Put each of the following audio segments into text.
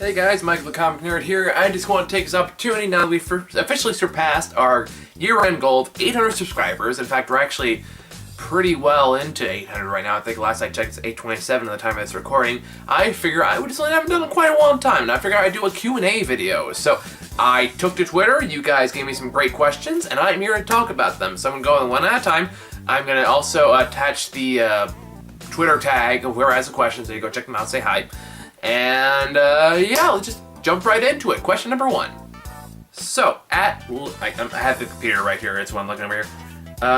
Hey guys, Michael the Comic Nerd here. I just want to take this opportunity now that we've officially surpassed our year-end goal of 800 subscribers. In fact, we're actually pretty well into 800 right now. I think last I checked it's 827 at the time of this recording. I figure I just haven't done it in quite a long time, and I figured I'd do a Q&A video. So I took to Twitter, you guys gave me some great questions, and I'm here to talk about them. So I'm going to go one at a time. I'm going to also attach the Twitter tag of whoever has the questions, so you go check them out, say hi. And yeah, let's just jump right into it. Question number one. So, I have the computer right here, it's what I'm looking over here.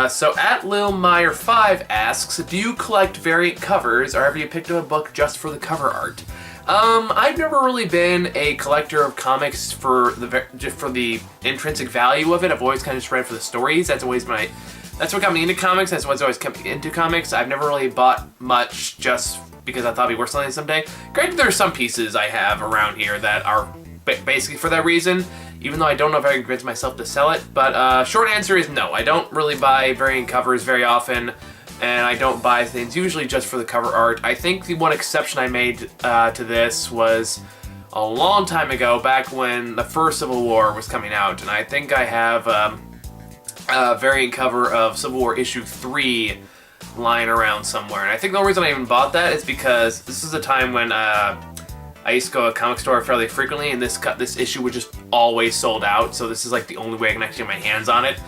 So, at LilMeyer5 asks, do you collect variant covers, or have you picked up a book just for the cover art? I've never really been a collector of comics for the intrinsic value of it. I've always kind of just read for the stories. That's what got me into comics. That's what's always kept me into comics. I've never really bought much just because I thought it'd be worth something someday. Granted, there are some pieces I have around here that are basically for that reason, even though I don't know if I can convince myself to sell it. But short answer is no. I don't really buy variant covers very often, and I don't buy things usually just for the cover art. I think the one exception I made to this was a long time ago, back when the first Civil War was coming out, and I think I have a variant cover of Civil War issue 3 lying around somewhere. And I think the only reason I even bought that is because this is a time when I used to go to a comic store fairly frequently, and this issue was just always sold out, so this is like the only way I can actually get my hands on it.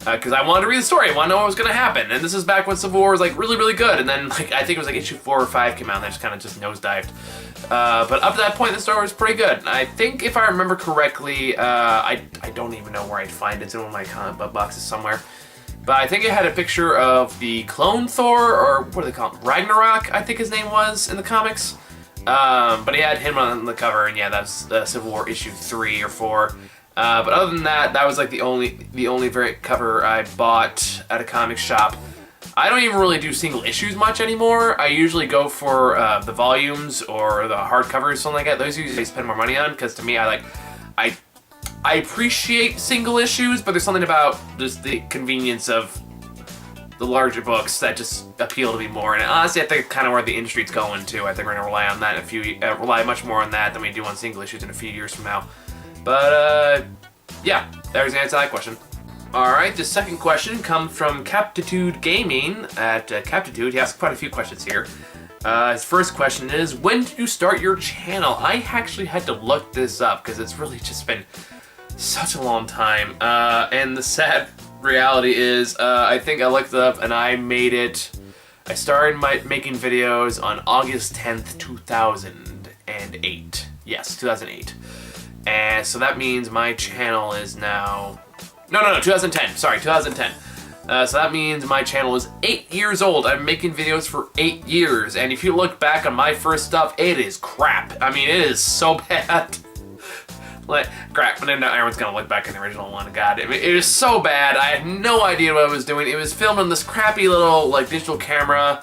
Because I wanted to read the story, I wanted to know what was going to happen, and this is back when Civil War was like really, really good, and then like I think it was like issue 4 or 5 came out, and I just kind of nosedived. But up to that point, the story was pretty good. I think if I remember correctly, I don't even know where I'd find it. It's in one of my comic book boxes somewhere. But I think it had a picture of the clone Thor, or what do they call him? Ragnarok, I think his name was in the comics. But he had him on the cover, and yeah, that's Civil War issue 3 or 4. But other than that, that was like the only variant cover I bought at a comic shop. I don't even really do single issues much anymore. I usually go for the volumes or the hardcovers, something like that. Those usually I spend more money on, because to me, I appreciate single issues, but there's something about just the convenience of the larger books that just appeal to me more. And honestly, I think kind of where the industry's going too. I think we're gonna rely on that rely much more on that than we do on single issues in a few years from now. But yeah, there's the answer to that question. All right, the second question comes from Captitude Gaming at Captitude. He asked quite a few questions here. His first question is, when did you start your channel? I actually had to look this up because it's really just been such a long time. And the sad reality is, I think I looked it up and I started making videos on August 10th, 2008. Yes, 2008. And so that means my channel is now... No, 2010. Sorry, 2010. So that means my channel is 8 years old. I've been making videos for 8 years. And if you look back on my first stuff, it is crap. I mean, it is so bad. Like, crap, but then everyone's gonna look back at the original one. God, it was so bad. I had no idea what I was doing. It was filmed on this crappy little, like, digital camera.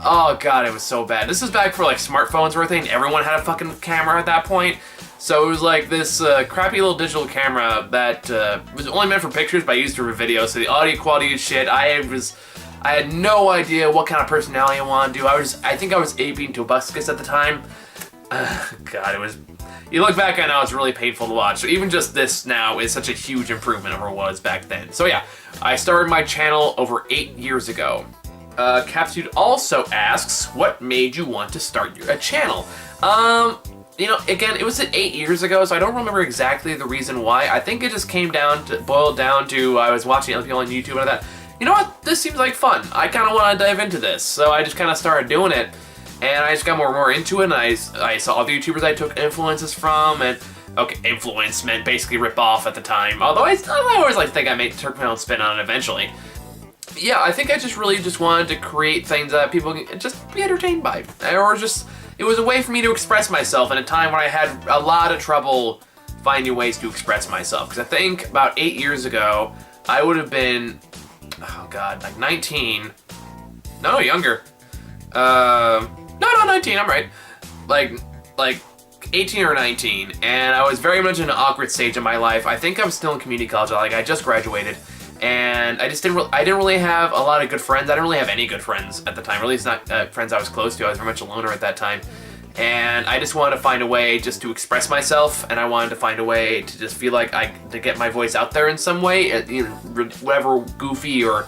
Oh, God, it was so bad. This is back for, like, smartphones were a thing. Everyone had a fucking camera at that point. So it was like this crappy little digital camera that was only meant for pictures, but I used it for video, so the audio quality is shit. I had no idea what kind of personality I wanted to do. I think I was aping Tobuscus at the time. God, it was... You look back, I know it's really painful to watch. So even just this now is such a huge improvement over what it was back then. So yeah, I started my channel over 8 years ago. Capsude also asks, what made you want to start a channel? You know, again, it was 8 years ago, so I don't remember exactly the reason why. I think it just boiled down to I was watching other people on YouTube and I thought, you know what, this seems like fun. I kind of want to dive into this. So I just kind of started doing it. And I just got more and more into it, and I saw other YouTubers I took influences from, and, okay, influence meant basically rip off at the time, although I always like to think I took my own spin on it eventually. Yeah, I think I just really wanted to create things that people can just be entertained by, or just, it was a way for me to express myself in a time when I had a lot of trouble finding ways to express myself, because I think about 8 years ago, I would have been, oh God, like 19, no, younger, No, 19, I'm right. Like 18 or 19, and I was very much in an awkward stage of my life. I think I was still in community college, like I just graduated, and I didn't really have a lot of good friends. I didn't really have any good friends at the time, or at least not friends I was close to. I was very much a loner at that time. And I just wanted to find a way just to express myself, and I wanted to find a way to just feel like to get my voice out there in some way, whatever goofy or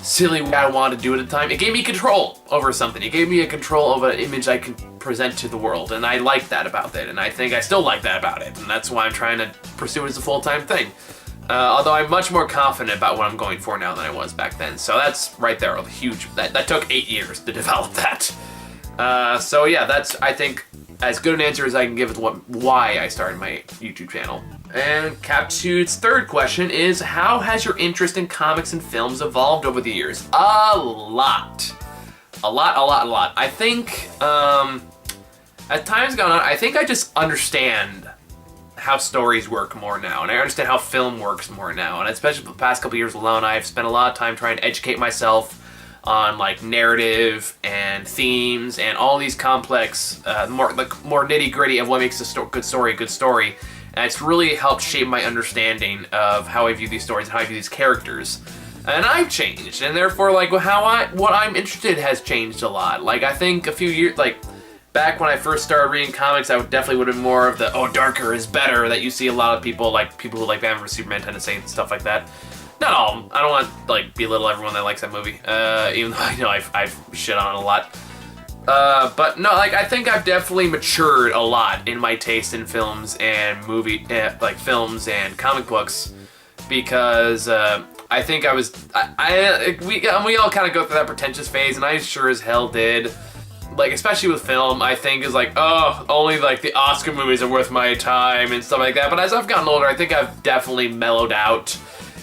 silly way I wanted to do it at the time. It gave me control over something. It gave me a control over an image I can present to the world, and I like that about it, and I think I still like that about it, and that's why I'm trying to pursue it as a full-time thing. Although I'm much more confident about what I'm going for now than I was back then. So that's right there, a huge, that took 8 years to develop that. So yeah, that's, I think, as good an answer as I can give it why I started my YouTube channel. And Captude's third question is, how has your interest in comics and films evolved over the years? A lot. I think, as time's gone on, I think I just understand how stories work more now, and I understand how film works more now, and especially the past couple years alone, I've spent a lot of time trying to educate myself on like narrative and themes and all these complex, more nitty-gritty of what makes a good story, and it's really helped shape my understanding of how I view these stories and how I view these characters. And I've changed, and therefore, like, what I'm interested in has changed a lot. Like, I think a few years, like, back when I first started reading comics, I definitely would have been more of the, oh, darker is better, that you see a lot of people who like Batman vs Superman tend to say and stuff like that. Not all of them. I don't want to, like, belittle everyone that likes that movie, even though I know I've shit on it a lot. But no, like, I think I've definitely matured a lot in my taste in films and films and comic books, because, I think we all kind of go through that pretentious phase, and I sure as hell did. Like, especially with film, I think is like, oh, only like the Oscar movies are worth my time and stuff like that. But as I've gotten older, I think I've definitely mellowed out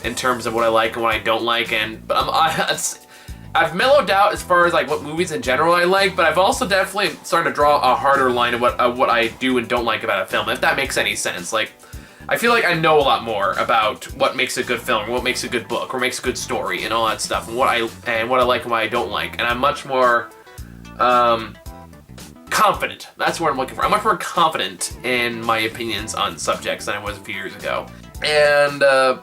in terms of what I like and what I don't like. I've mellowed out as far as like what movies in general I like, but I've also definitely started to draw a harder line of what I do and don't like about a film, if that makes any sense. Like, I feel like I know a lot more about what makes a good film, or what makes a good book, or makes a good story, and all that stuff, and what I like and what I don't like, and I'm much more confident. That's what I'm looking for. I'm much more confident in my opinions on subjects than I was a few years ago. And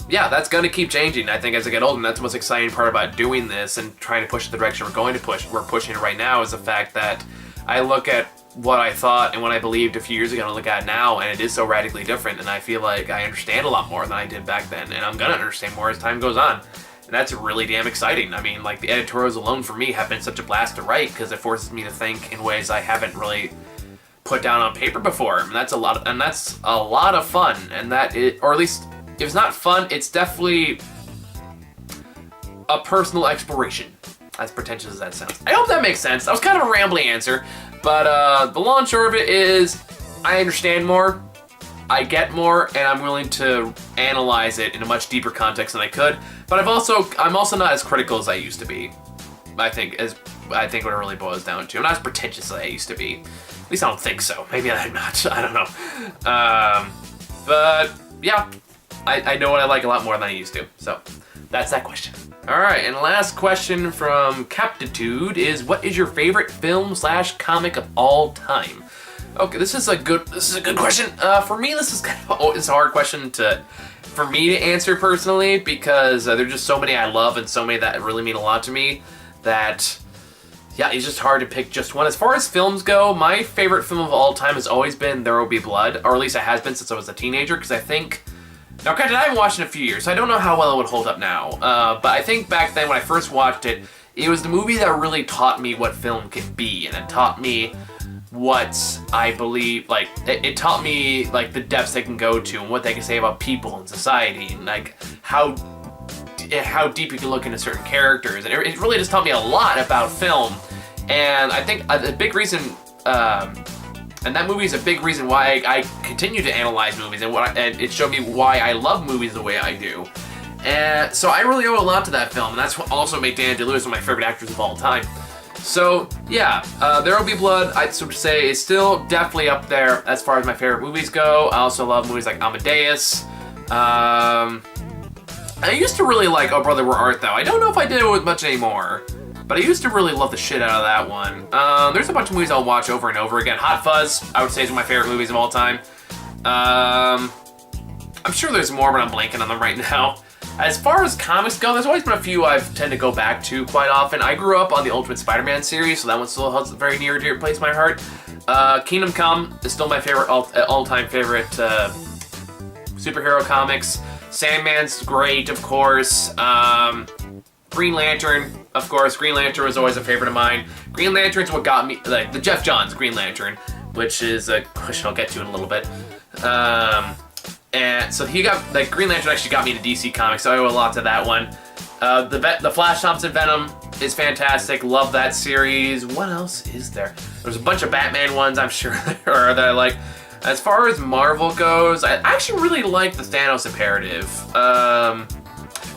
yeah, that's going to keep changing, I think, as I get older. And that's the most exciting part about doing this and trying to push the direction we're pushing it right now, is the fact that I look at what I thought and what I believed a few years ago and look at it now, and it is so radically different, and I feel like I understand a lot more than I did back then, and I'm going to understand more as time goes on. And that's really damn exciting. I mean, like, the editorials alone for me have been such a blast to write, because it forces me to think in ways I haven't really put down on paper before. And that's a lot of fun. And or at least, if it's not fun, it's definitely a personal exploration. As pretentious as that sounds. I hope that makes sense. That was kind of a rambling answer, but the long and short of it is, I understand more, I get more, and I'm willing to analyze it in a much deeper context than I could. But I'm also not as critical as I used to be. I think what it really boils down to. I'm not as pretentious as I used to be. At least I don't think so. Maybe I'm not. I don't know. But yeah, I know what I like a lot more than I used to. So that's that question. All right, and last question from Captitude is, what is your favorite film/comic of all time? Okay, this is a good question. For me, this is it's a hard question for me to answer personally, because there's just so many I love and so many that really mean a lot to me that, yeah, it's just hard to pick just one. As far as films go, my favorite film of all time has always been There Will Be Blood, or at least it has been since I was a teenager, because I think, now granted, I haven't watched it in a few years, so I don't know how well it would hold up now, but I think back then when I first watched it, it was the movie that really taught me what film can be, and it taught me what I believe, like, it taught me, like, the depths they can go to and what they can say about people and society, and, like, how deep you can look into certain characters, and it really just taught me a lot about film. And I think a big reason, and that movie is a big reason why I continue to analyze movies, and it showed me why I love movies the way I do. And so I really owe a lot to that film, and that's what also made Daniel Day-Lewis one of my favorite actors of all time. So yeah, There Will Be Blood, I'd sort of say, is still definitely up there as far as my favorite movies go. I also love movies like Amadeus. I used to really like Oh Brother, Where Art Thou? I don't know if I did it much anymore, but I used to really love the shit out of that one. There's a bunch of movies I'll watch over and over again. Hot Fuzz, I would say, is one of my favorite movies of all time. I'm sure there's more, but I'm blanking on them right now. As far as comics go, there's always been a few I tend to go back to quite often. I grew up on the Ultimate Spider-Man series, so that one still holds a very near and dear place in my heart. Kingdom Come is still my favorite, all-time favorite superhero comics. Sandman's great, of course. Green Lantern, of course. Green Lantern was always a favorite of mine. Green Lantern's what got me, like, the Jeff Johns Green Lantern, which is a question I'll get to in a little bit. And so he got, like, Green Lantern actually got me to DC Comics, so I owe a lot to that one. The Flash Thompson Venom is fantastic. Love that series. What else is there? There's a bunch of Batman ones, I'm sure, there are, that I like. As far as Marvel goes, I actually really like the Thanos Imperative.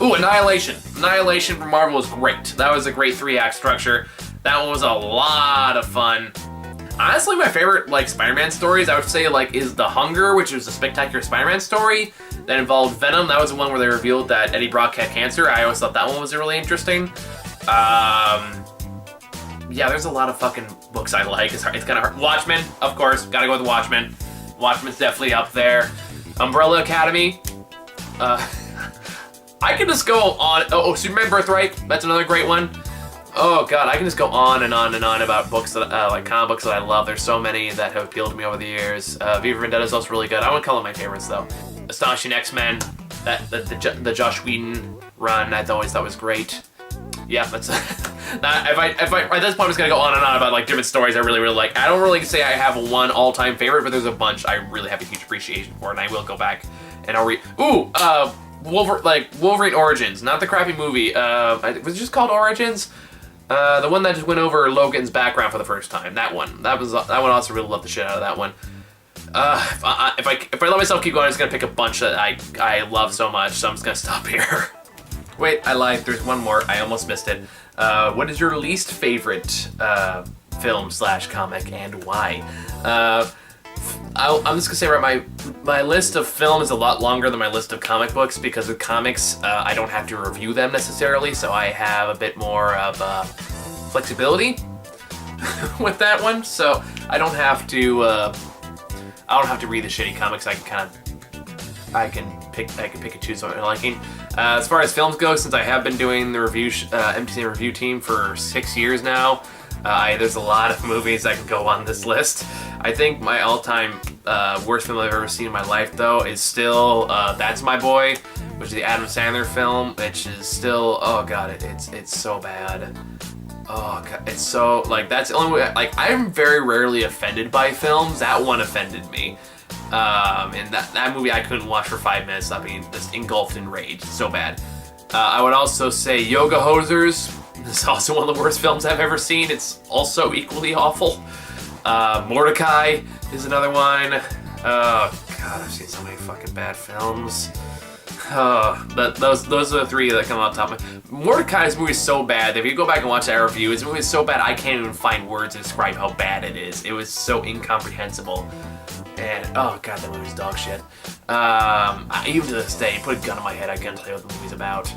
Ooh, Annihilation. Annihilation from Marvel was great. That was a great 3-act structure. That one was a lot of fun. Honestly, my favorite, like, Spider-Man stories, I would say, like, is The Hunger, which was a spectacular Spider-Man story that involved Venom. That was the one where they revealed that Eddie Brock had cancer. I always thought that one was really interesting. Yeah, there's a lot of fucking books I like. It's kind of hard. Watchmen, of course. Gotta go with Watchmen. Watchmen's definitely up there. Umbrella Academy. I can just go on. Oh, Superman Birthright. That's another great one. Oh god, I can just go on and on and on about books that like comic books that I love. There's so many that have appealed to me over the years. V for Vendetta is also really good. I wouldn't call it my favorites though. Astonishing X-Men, the Josh Whedon run, I always thought was great. Yeah, that's. If I at this point I'm just gonna go on and on about like different stories I really like. I don't really say I have one all-time favorite, but there's a bunch I really have a huge appreciation for, and I will go back and I'll read. Ooh, Wolverine Origins, not the crappy movie. Was it just called Origins? The one that just went over Logan's background for the first time. That one. That one also really loved the shit out of that one. If I let myself keep going, I'm just gonna pick a bunch that I love so much. So I'm just gonna stop here. Wait, I lied. There's one more. I almost missed it. What is your least favorite film/comic and why? I'm just gonna say right, my list of film is a lot longer than my list of comic books because with comics I don't have to review them necessarily, so I have a bit more of flexibility with that one. So I don't have to read the shitty comics. I can pick and choose what I'm liking. As far as films go, since I have been doing the mtcn review team for 6 years now, there's a lot of movies that can go on this list. I think my all-time worst film I've ever seen in my life, though, is still That's My Boy, which is the Adam Sandler film, which is still, oh god, it's so bad. Oh god, it's so, like, that's the only way, like, I'm very rarely offended by films. That one offended me. And that movie I couldn't watch for 5 minutes, I mean, just engulfed in rage. It's so bad. I would also say Yoga Hosers. This is also one of the worst films I've ever seen. It's also equally awful. Mordecai is another one. Oh god, I've seen so many fucking bad films. Those are the three that come off top of my. Mordecai's movie is so bad that if you go back and watch that review, his movie is so bad I can't even find words to describe how bad it is. It was so incomprehensible. And oh god, that movie's dog shit. Even to this day, you put a gun in my head, I can't tell you what the movie's about.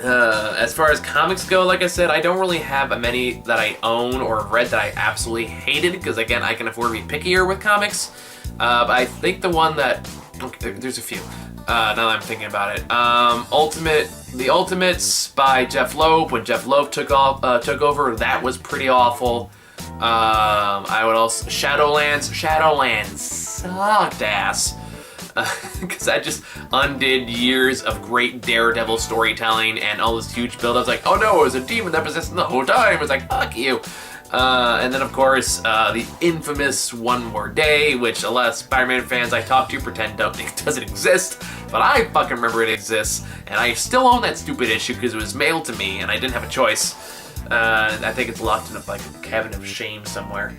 As far as comics go, like I said, I don't really have many that I own or have read that I absolutely hated, because again, I can afford to be pickier with comics. But I think the one that, okay, there's a few, now that I'm thinking about it. The Ultimates by Jeff Loeb, when Jeff Loeb took over, that was pretty awful. I would also, Shadowlands sucked ass. Because that just undid years of great Daredevil storytelling and all this huge build. I was like, oh no, it was a demon that possessed him the whole time. I was like, fuck you. And then of course, the infamous One More Day, which a lot of Spider-Man fans I talk to pretend it doesn't exist, but I fucking remember it exists, and I still own that stupid issue because it was mailed to me and I didn't have a choice. I think it's locked in a cabinet of shame somewhere.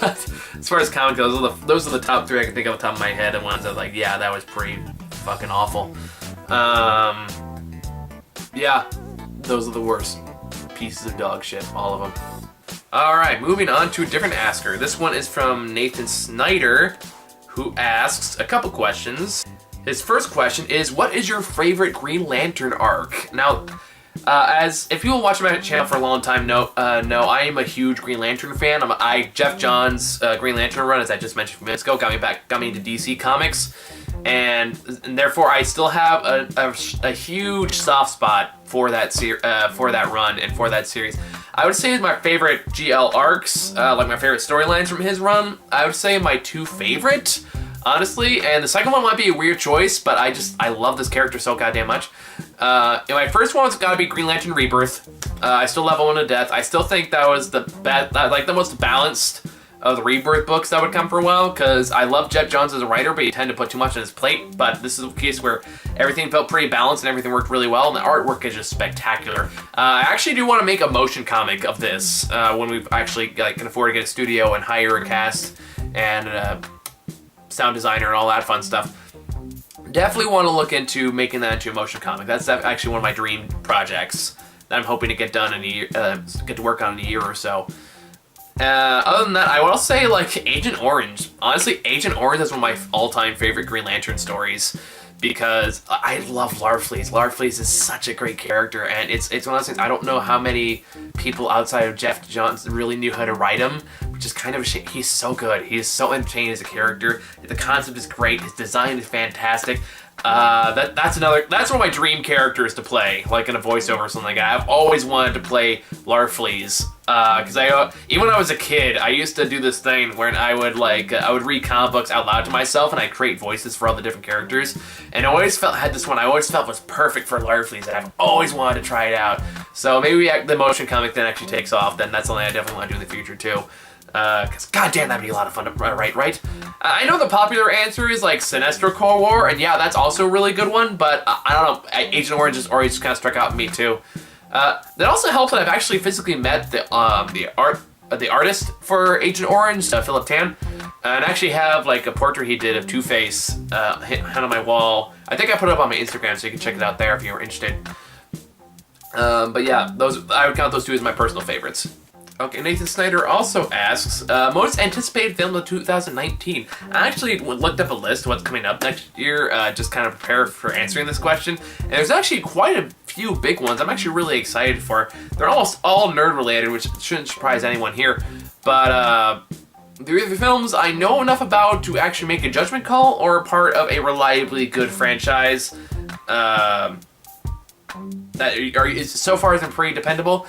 But as far as comic goes, those are the top three I can think of off the top of my head, and ones that like, yeah, that was pretty fucking awful. Yeah, those are the worst pieces of dog shit, all of them. Alright, moving on to a different asker. This one is from Nathan Snyder, who asks a couple questions. His first question is, what is your favorite Green Lantern arc? Now, as if you will watch my channel for a long time, know I am a huge Green Lantern fan. Jeff Johns' Green Lantern run, as I just mentioned a few minutes ago, got me into DC Comics, and therefore I still have a huge soft spot for that run and for that series. I would say my favorite GL arcs, like my favorite storylines from his run, I would say my two favorite, honestly. And the second one might be a weird choice, but I love this character so goddamn much. And my first one's got to be Green Lantern Rebirth. I still love one to death. I still think that was the best, like the most balanced of the Rebirth books that would come for a while, because I love Jeff Johns as a writer, but he tended to put too much on his plate. But this is a case where everything felt pretty balanced and everything worked really well, and the artwork is just spectacular. I actually do want to make a motion comic of this when we actually can afford to get a studio and hire a cast and sound designer and all that fun stuff. Definitely want to look into making that into a motion comic. That's actually one of my dream projects that I'm hoping to get done in a year, get to work on in a year or so. Other than that, I will say, like, Agent Orange. Honestly, Agent Orange is one of my all-time favorite Green Lantern stories, because I love Larfleeze. Larfleeze is such a great character, and it's one of those things, I don't know how many people outside of Jeff Johns really knew how to write him, which is kind of a shame. He's so good. He's so entertaining as a character. The concept is great. His design is fantastic. That's one of my dream characters to play, like in a voiceover or something like that. I've always wanted to play Larfleeze, because even when I was a kid, I used to do this thing where I would read comic books out loud to myself, and I'd create voices for all the different characters, and I always felt was perfect for Larfleeze, and I've always wanted to try it out. So maybe the motion comic then actually takes off, then that's something I definitely want to do in the future too. Because goddamn, that'd be a lot of fun to write, right? I know the popular answer is like Sinestro Cold War, and yeah, that's also a really good one, but I don't know, Agent Orange just always kind of struck out at me too. That also helps that I've actually physically met the artist for Agent Orange, Philip Tan, and I actually have like a portrait he did of Two-Face hung on my wall. I think I put it up on my Instagram, so you can check it out there if you're interested. But yeah, I would count those two as my personal favorites. Okay, Nathan Snyder also asks, most anticipated film of 2019. I actually looked up a list of what's coming up next year, just kind of prepare for answering this question. And there's actually quite a few big ones I'm actually really excited for. They're almost all nerd related, which shouldn't surprise anyone here. But they're either films I know enough about to actually make a judgment call, or part of a reliably good franchise that is so far has been pretty dependable,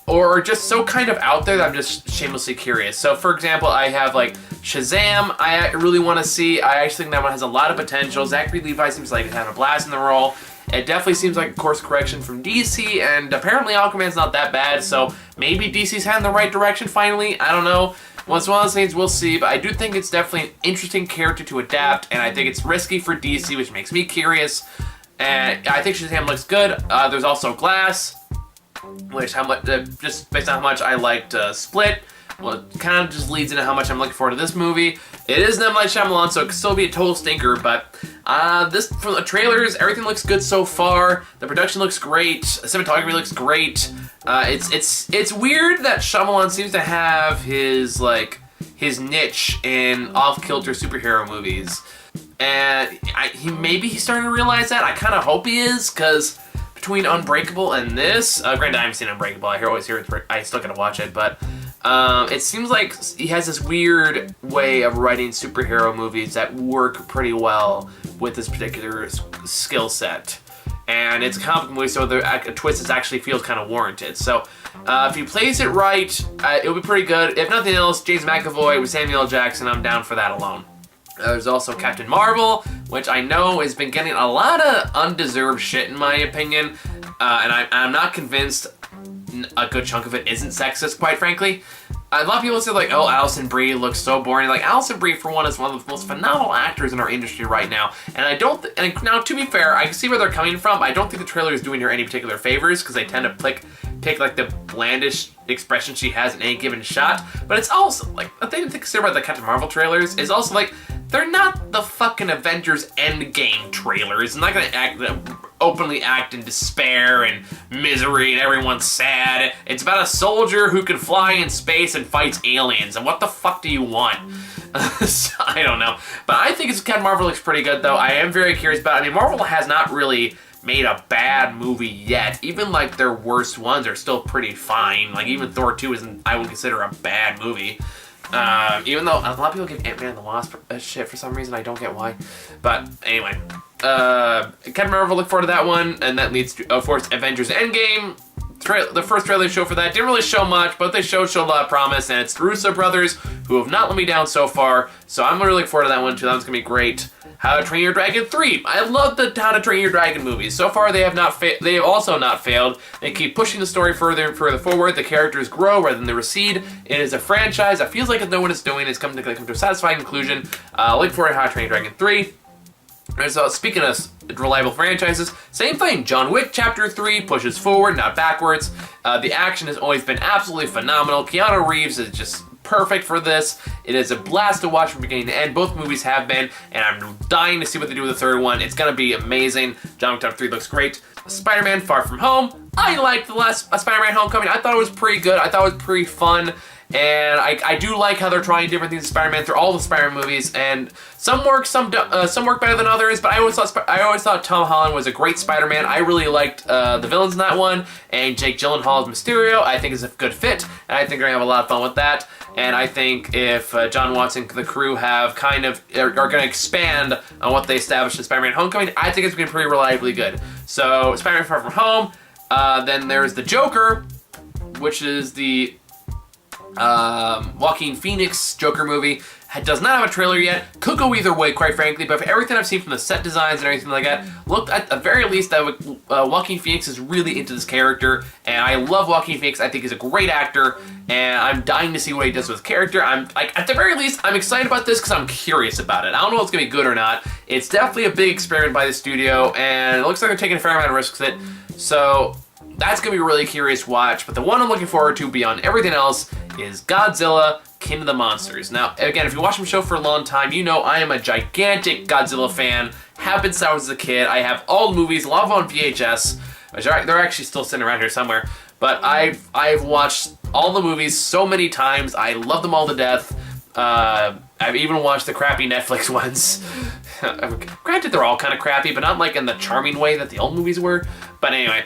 or just so kind of out there that I'm just shamelessly curious. So for example, I have like Shazam, I really want to see. I actually think that one has a lot of potential. Zachary Levi seems like he's having a blast in the role. It definitely seems like a course correction from DC, and apparently Aquaman's not that bad, so maybe DC's heading the right direction finally. I don't know. Once one of those things, we'll see, but I do think it's definitely an interesting character to adapt, and I think it's risky for DC, which makes me curious. And I think Shazam looks good. There's also Glass, which just based on how much I liked Split, well, it kind of just leads into how much I'm looking forward to this movie. It is M. Night Shyamalan, so it could still be a total stinker, but this, from the trailers, everything looks good so far. The production looks great. The cinematography looks great. It's weird that Shyamalan seems to have his niche in off-kilter superhero movies, and he's starting to realize that. I kind of hope he is, because between Unbreakable and this, granted I haven't seen Unbreakable, I still gotta watch it, but it seems like he has this weird way of writing superhero movies that work pretty well with this particular skill set. And it's a comic movie, so a twist actually feels kind of warranted. So if he plays it right, it'll be pretty good. If nothing else, James McAvoy with Samuel L. Jackson, I'm down for that alone. There's also Captain Marvel, which I know has been getting a lot of undeserved shit in my opinion, and I'm not convinced a good chunk of it isn't sexist, quite frankly. A lot of people say like, oh, Alison Brie looks so boring. Like, Alison Brie, for one, is one of the most phenomenal actors in our industry right now. And and now, to be fair, I can see where they're coming from. I don't think the trailer is doing her any particular favors, because they tend to pick like the blandish expression she has in any given shot. But it's also like, the thing to consider about the Captain Marvel trailers is also like, they're not the fucking Avengers Endgame trailers. I'm not gonna openly act in despair and misery and everyone's sad. It's about a soldier who can fly in space and fights aliens. And what the fuck do you want? So, I don't know. But I think Captain Marvel looks pretty good, though. I am very curious about it. I mean, Marvel has not really made a bad movie yet. Even like their worst ones are still pretty fine. Like even Thor 2 isn't, I would consider, a bad movie. Even though a lot of people give Ant-Man and the Wasp shit for some reason, I don't get why. But anyway, Captain Marvel, look forward to that one, and that leads to, of course, Avengers Endgame. the first trailer they showed for that didn't really show much, but they showed a lot of promise, and it's the Russo brothers who have not let me down so far, so I'm really looking forward to that one too. That one's gonna be great. How to Train Your Dragon 3. I love the How to Train Your Dragon movies. So far, they have also not failed. They keep pushing the story further and further forward. The characters grow rather than they recede. It is a franchise that feels like no one is doing. It's come to a satisfying conclusion. Looking forward to How to Train Your Dragon 3. So, speaking of reliable franchises, same thing. John Wick Chapter 3 pushes forward, not backwards. The action has always been absolutely phenomenal. Keanu Reeves is just perfect for this. It is a blast to watch from beginning to end. Both movies have been, and I'm dying to see what they do with the third one. It's gonna be amazing. John Wick Chapter 3 looks great. Spider-Man Far From Home. I liked the last Spider-Man Homecoming. I thought it was pretty good. I thought it was pretty fun. And I do like how they're trying different things in Spider-Man through all the Spider-Man movies, and some work better than others. But I always thought Tom Holland was a great Spider-Man. I really liked the villains in that one, and Jake Gyllenhaal as Mysterio I think is a good fit, and I think they're gonna have a lot of fun with that. And I think if John Watts and the crew have are gonna expand on what they established in Spider-Man Homecoming, I think it's gonna be pretty reliably good. So Spider-Man Far From Home. Then there's the Joker, which is the Joaquin Phoenix Joker movie. It does not have a trailer yet. Could go either way, quite frankly, but for everything I've seen from the set designs and everything like that, looked at the very least that Joaquin Phoenix is really into this character, and I love Joaquin Phoenix. I think he's a great actor, and I'm dying to see what he does with his character. I'm like, at the very least, I'm excited about this because I'm curious about it. I don't know if it's gonna be good or not. It's definitely a big experiment by the studio, and it looks like they're taking a fair amount of risks with it. So that's gonna be a really curious watch. But the one I'm looking forward to beyond everything else is Godzilla King of the Monsters. Now, again, if you watch my show for a long time, you know I am a gigantic Godzilla fan. Have been since I was a kid. I have all the movies, a lot of them on VHS. They're actually still sitting around here somewhere. But I've watched all the movies so many times. I love them all to death. I've even watched the crappy Netflix ones. Granted, they're all kind of crappy, but not like in the charming way that the old movies were. But anyway.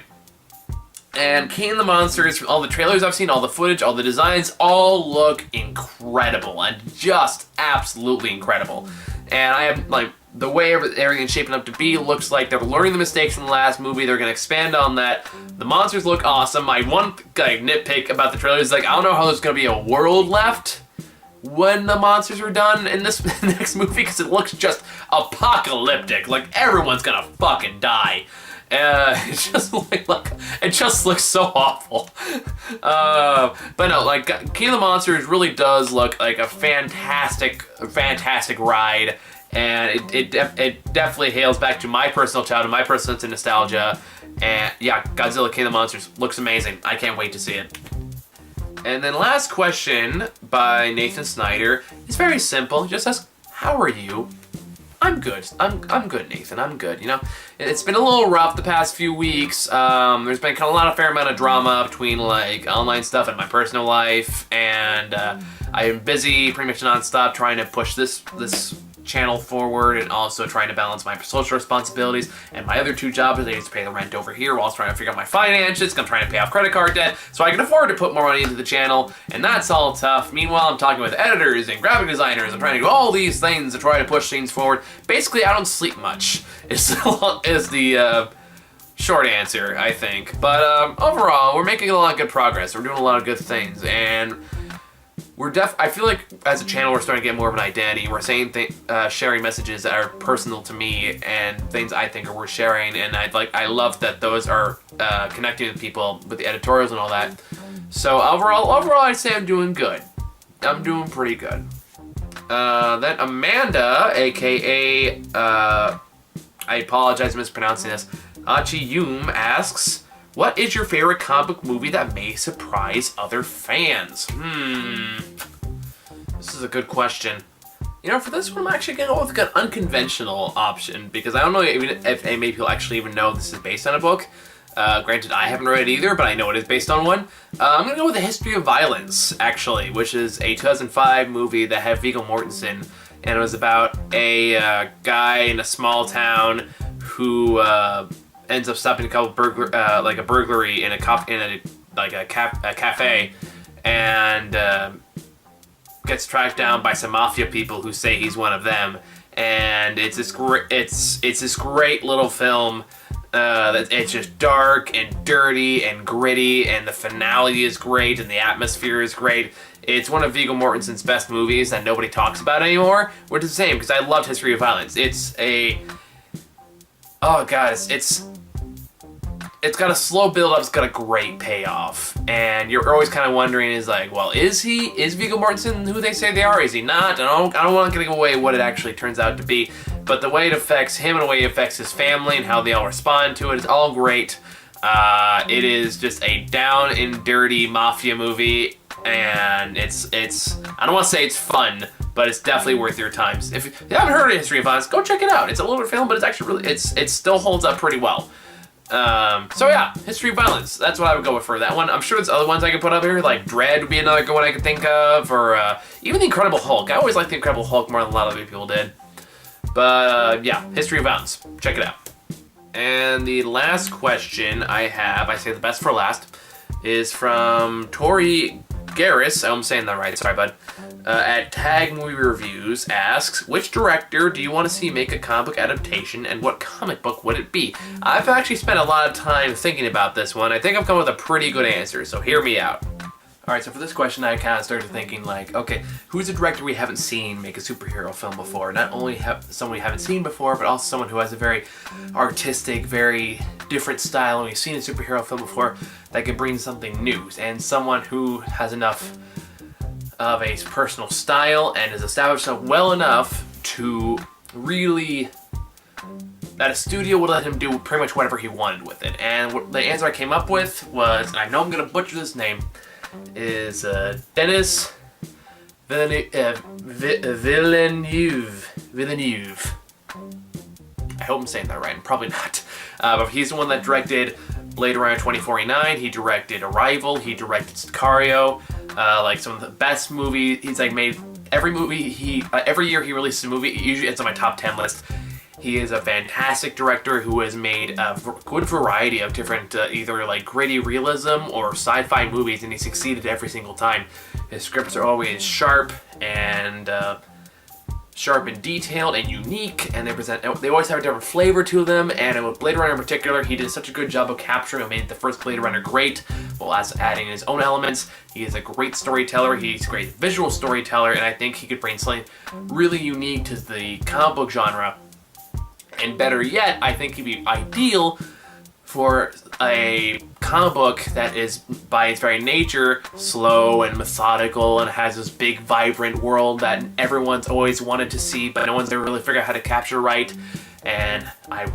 And King of the Monsters, all the trailers I've seen, all the footage, all the designs, all look incredible and just absolutely incredible. And I have, like, the way everything's shaping up to be looks like they're learning the mistakes from the last movie. They're going to expand on that. The monsters look awesome. My one nitpick about the trailer is, like, I don't know how there's going to be a world left when the monsters are done in this next movie, because it looks just apocalyptic. Like, everyone's going to fucking die. It just looks so awful. But no, like, King of the Monsters really does look like a fantastic ride, and it definitely hails back to my personal childhood, my personal sense of nostalgia. And yeah, Godzilla King of the Monsters looks amazing. I can't wait to see it. And then last question by Nathan Snyder is very simple. He just asks, how are you? I'm good. I'm good, Nathan. I'm good. You know, it's been a little rough the past few weeks. There's been kind of a fair amount of drama between like online stuff and my personal life, and I am busy pretty much nonstop trying to push this channel forward, and also trying to balance my social responsibilities and my other two jobs. I used to pay the rent over here while I was trying to figure out my finances. I'm trying to pay off credit card debt so I can afford to put more money into the channel, and that's all tough. Meanwhile, I'm talking with editors and graphic designers. I'm trying to do all these things to try to push things forward. Basically, I don't sleep much is the short answer, I think. But overall, we're making a lot of good progress. We're doing a lot of good things, and I feel like as a channel, we're starting to get more of an identity. We're saying sharing messages that are personal to me and things I think are worth sharing, and I love that those are connecting with people with the editorials and all that. So overall, I'd say I'm doing good. I'm doing pretty good. Then Amanda, aka I apologize for mispronouncing this, Achiyum asks, what is your favorite comic book movie that may surprise other fans? This is a good question. You know, for this one, I'm actually going to go with an unconventional option, because I don't know even if many people actually even know this is based on a book. Granted, I haven't read it either, but I know it is based on one. I'm going to go with The History of Violence, actually, which is a 2005 movie that had Viggo Mortensen, and it was about a guy in a small town who ends up stopping a couple burglary in a cafe, and gets tracked down by some mafia people who say he's one of them. And it's this great little film It's just dark and dirty and gritty, and the finale is great, and the atmosphere is great. It's one of Viggo Mortensen's best movies that nobody talks about anymore, which is a shame, because I loved History of Violence. Oh, guys, it's got a slow build-up, it's got a great payoff, and you're always kind of wondering, is Viggo Mortensen who they say they are? Is he not? I don't want to give away what it actually turns out to be, but the way it affects him and the way it affects his family and how they all respond to it is all great. It is just a down and dirty mafia movie, and it's I don't want to say it's fun, but it's definitely worth your time. If you haven't heard of History of Violence, go check it out. It's a little film, but it's actually really, it still holds up pretty well. So yeah, History of Violence. That's what I would go with for that one. I'm sure there's other ones I could put up here, like Dread would be another good one I could think of, or even The Incredible Hulk. I always liked The Incredible Hulk more than a lot of other people did. But yeah, History of Violence. Check it out. And the last question I have, I say the best for last, is from Tori Garris. I'm saying that right, sorry bud. At Tag Movie Reviews asks, which director do you want to see make a comic book adaptation, and what comic book would it be? I've actually spent a lot of time thinking about this one. I think I've come up with a pretty good answer, so hear me out. Alright, so for this question I kind of started thinking like, okay, who's a director we haven't seen make a superhero film before? Not only someone we haven't seen before, but also someone who has a very artistic, very different style, and we've seen a superhero film before that can bring something new, and someone who has enough of a personal style and has established himself well enough to really, that a studio would let him do pretty much whatever he wanted with it. And the answer I came up with was, and I know I'm going to butcher this name, is Denis Villeneuve. I hope I'm saying that right. I'm probably not. But he's the one that directed Blade Runner 2049. He directed Arrival. He directed Sicario. Like some of the best movies. He's like made every movie. Every year he releases a movie. Usually it's on my top 10 list. He is a fantastic director who has made a good variety of different either like gritty realism or sci-fi movies, and he succeeded every single time. His scripts are always sharp and detailed and unique, and they always have a different flavor to them. And with Blade Runner in particular, he did such a good job of capturing and made the first Blade Runner great, while also adding his own elements. He is a great storyteller, he's a great visual storyteller, and I think he could bring something really unique to the comic book genre. And better yet, I think he'd be ideal for a comic book that is, by its very nature, slow and methodical and has this big, vibrant world that everyone's always wanted to see, but no one's ever really figured out how to capture right. And I'm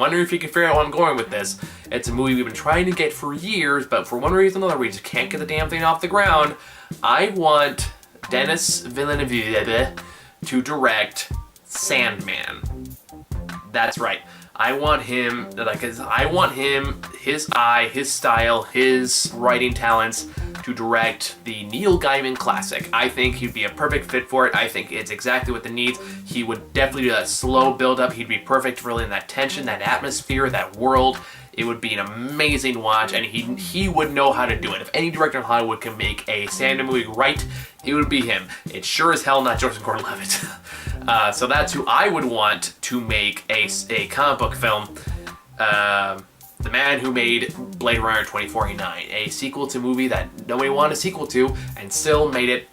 wondering if you can figure out where I'm going with this. It's a movie we've been trying to get for years, but for one reason or another, we just can't get the damn thing off the ground. I want Denis Villeneuve to direct Sandman. That's right. I want him, his eye, his style, his writing talents to direct the Neil Gaiman classic. I think he'd be a perfect fit for it. I think it's exactly what it needs. He would definitely do that slow build-up. He'd be perfect really in that tension, that atmosphere, that world. It would be an amazing watch, and he would know how to do it. If any director in Hollywood can make a Sandman movie right, it would be him. It's sure as hell not Joseph Gordon-Levitt. So that's who I would want to make a comic book film. The man who made Blade Runner 2049, a sequel to a movie that nobody wanted a sequel to, and still made it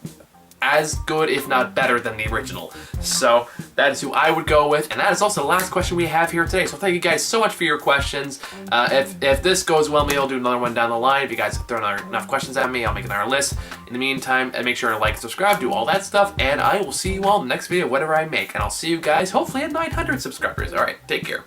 as good, if not better, than the original. So that is who I would go with, and that is also the last question we have here today. So thank you guys so much for your questions. If this goes well, maybe I'll do another one down the line. If you guys throw enough questions at me, I'll make another list. In the meantime, make sure to like, subscribe, do all that stuff, and I will see you all in the next video, whatever I make. And I'll see you guys hopefully at 900 subscribers. All right, take care.